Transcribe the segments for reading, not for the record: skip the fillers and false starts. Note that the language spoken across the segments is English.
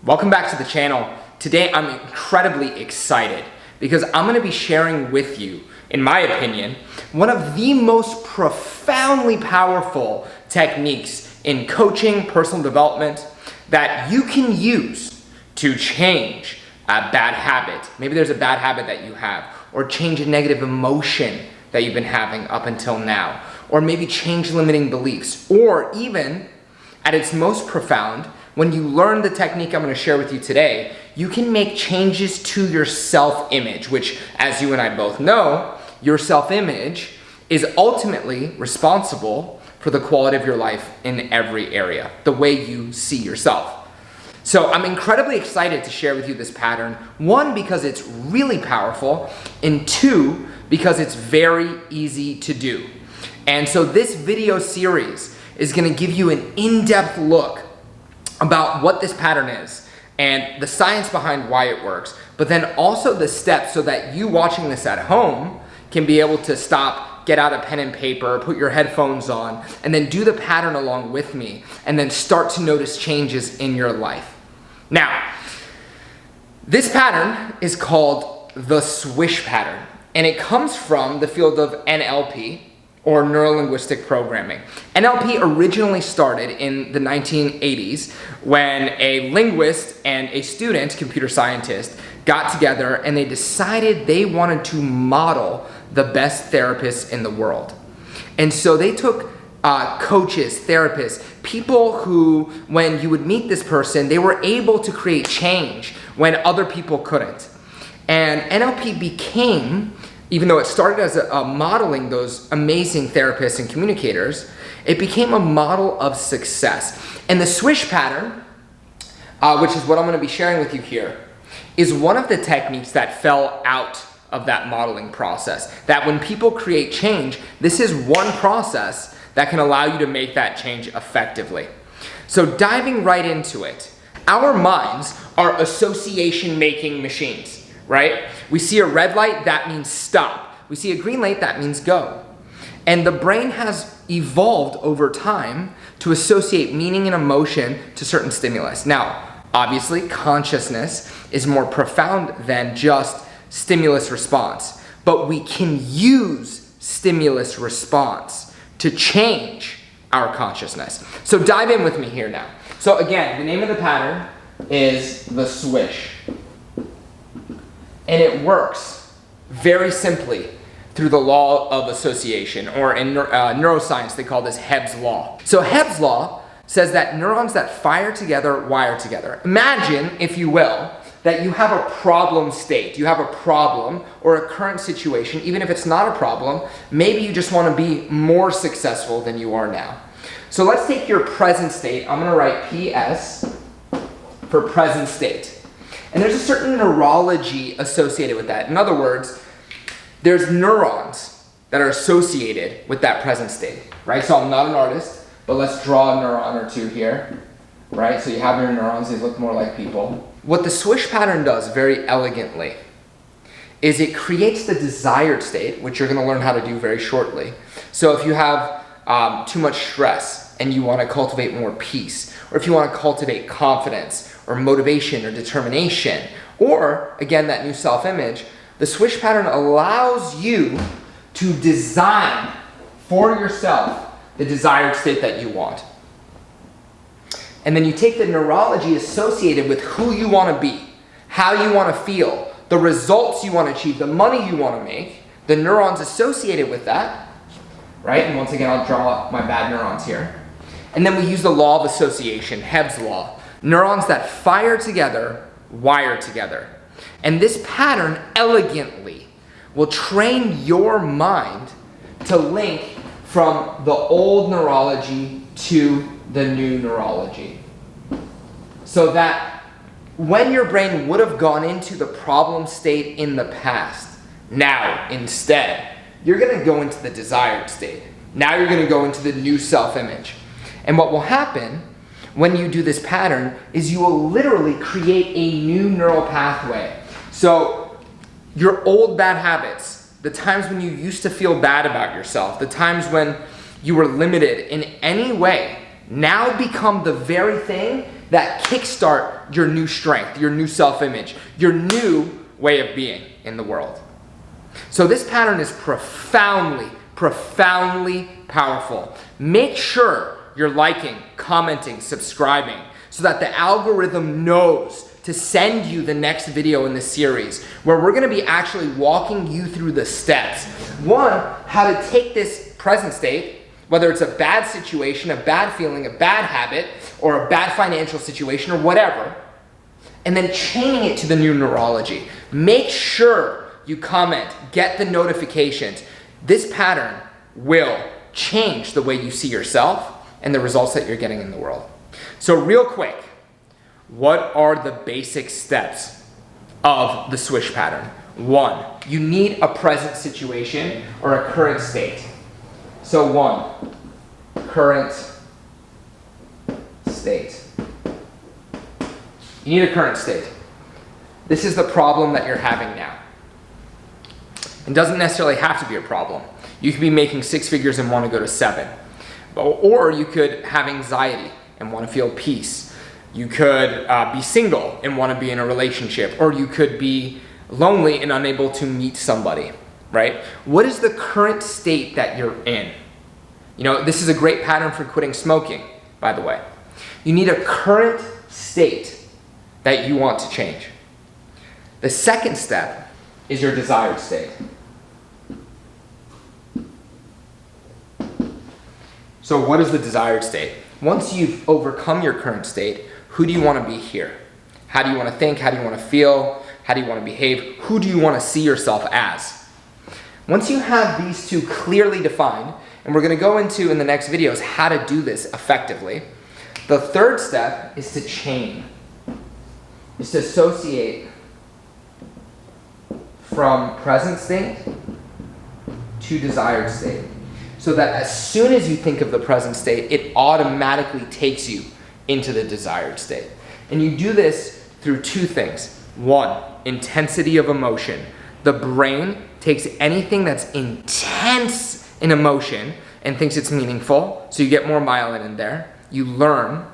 Welcome back to the channel. Today I'm incredibly excited because I'm going to be sharing with you, in my opinion, one of the most profoundly powerful techniques in coaching, personal development that you can use to change a bad habit. Maybe there's a bad habit that you have, or change a negative emotion that you've been having up until now, or maybe change limiting beliefs, or even at its most profound, when you learn the technique I'm going to share with you today, you can make changes to your self-image, which, as you and I both know, your self-image is ultimately responsible for the quality of your life in every area, the way you see yourself. So I'm incredibly excited to share with you this pattern, one, because it's really powerful, and two, because it's very easy to do. And so this video series is going to give you an in-depth look about what this pattern is and the science behind why it works, but then also the steps so that you watching this at home can be able to stop, get out a pen and paper, put your headphones on, and then do the pattern along with me, and then start to notice changes in your life. Now, this pattern is called the swish pattern, and it comes from the field of NLP, or neuro-linguistic programming. NLP originally started in the 1980s when a linguist and a student, computer scientist, got together and they decided they wanted to model the best therapists in the world. And so they took coaches, therapists, people who, when you would meet this person, they were able to create change when other people couldn't. And NLP became, even though it started as a modeling those amazing therapists and communicators, it became a model of success. And the swish pattern, which is what I'm going to be sharing with you here, is one of the techniques that fell out of that modeling process. That when people create change, this is one process that can allow you to make that change effectively. So diving right into it, our minds are association-making machines. Right? We see a red light, that means stop. We see a green light, that means go. And the brain has evolved over time to associate meaning and emotion to certain stimulus. Now, obviously, consciousness is more profound than just stimulus response, but we can use stimulus response to change our consciousness. So dive in with me here now. So again, the name of the pattern is the swish. And it works very simply through the law of association, or in neuroscience, they call this Hebb's law. So Hebb's law says that neurons that fire together wire together. Imagine, if you will, that you have a problem state. You have a problem or a current situation, even if it's not a problem, maybe you just want to be more successful than you are now. So let's take your present state. I'm going to write PS for present state. And there's a certain neurology associated with that. In other words, there's neurons that are associated with that present state, right? So I'm not an artist, but let's draw a neuron or two here, right? So you have your neurons, they look more like people. What the swish pattern does very elegantly is it creates the desired state, which you're going to learn how to do very shortly. So if you have too much stress and you want to cultivate more peace, or if you want to cultivate confidence, or motivation, or determination, or, again, that new self-image, the swish pattern allows you to design for yourself the desired state that you want. And then you take the neurology associated with who you want to be, how you want to feel, the results you want to achieve, the money you want to make, the neurons associated with that, right? And once again, I'll draw my bad neurons here. And then we use the law of association, Hebb's law. Neurons that fire together, wire together. And this pattern elegantly will train your mind to link from the old neurology to the new neurology. So that when your brain would have gone into the problem state in the past, now instead, you're going to go into the desired state. Now you're going to go into the new self-image. And what will happen when you do this pattern is you will literally create a new neural pathway. So your old bad habits, the times when you used to feel bad about yourself, the times when you were limited in any way, now become the very thing that kickstart your new strength, your new self-image, your new way of being in the world. So this pattern is profoundly, profoundly powerful. Make sure you're liking, commenting, subscribing so that the algorithm knows to send you the next video in the series where we're gonna be actually walking you through the steps. One, how to take this present state, whether it's a bad situation, a bad feeling, a bad habit, or a bad financial situation or whatever, and then chaining it to the new neurology. Make sure you comment, get the notifications. This pattern will change the way you see yourself and the results that you're getting in the world. So real quick, what are the basic steps of the swish pattern? One, you need a present situation or a current state. So one, current state. You need a current state. This is the problem that you're having now. It doesn't necessarily have to be a problem. You could be making 6 figures and want to go to 7. Or you could have anxiety and want to feel peace. You could be single and want to be in a relationship. Or you could be lonely and unable to meet somebody, right? What is the current state that you're in? You know, this is a great pattern for quitting smoking, by the way. You need a current state that you want to change. The second step is your desired state. So what is the desired state? Once you've overcome your current state, who do you want to be here? How do you want to think? How do you want to feel? How do you want to behave? Who do you want to see yourself as? Once you have these two clearly defined, and we're going to go into in the next videos how to do this effectively, the third step is to chain, is to associate from present state to desired state. So that as soon as you think of the present state, it automatically takes you into the desired state. And you do this through two things. One, intensity of emotion. The brain takes anything that's intense in emotion and thinks it's meaningful, so you get more myelin in there. You learn.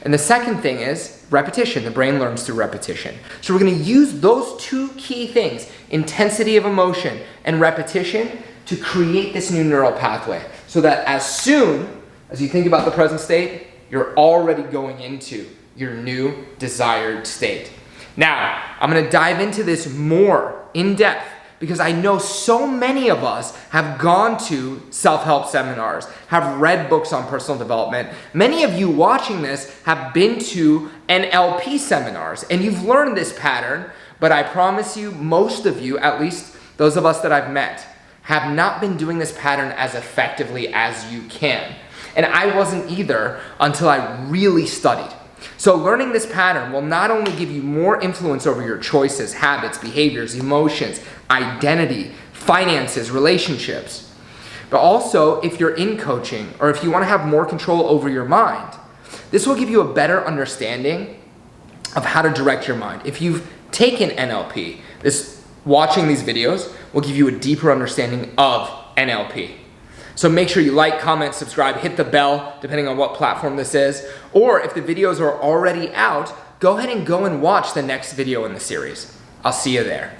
And the second thing is repetition. The brain learns through repetition. So we're going to use those two key things, intensity of emotion and repetition, to create this new neural pathway so that as soon as you think about the present state, you're already going into your new desired state. Now, I'm going to dive into this more in depth because I know so many of us have gone to self-help seminars, have read books on personal development. Many of you watching this have been to NLP seminars and you've learned this pattern, but I promise you, most of you, at least those of us that I've met, have not been doing this pattern as effectively as you can. And I wasn't either until I really studied. So learning this pattern will not only give you more influence over your choices, habits, behaviors, emotions, identity, finances, relationships, but also if you're in coaching or if you want to have more control over your mind, this will give you a better understanding of how to direct your mind. If you've taken NLP, watching these videos will give you a deeper understanding of NLP. So make sure you like, comment, subscribe, hit the bell, depending on what platform this is. Or if the videos are already out, go ahead and watch the next video in the series. I'll see you there.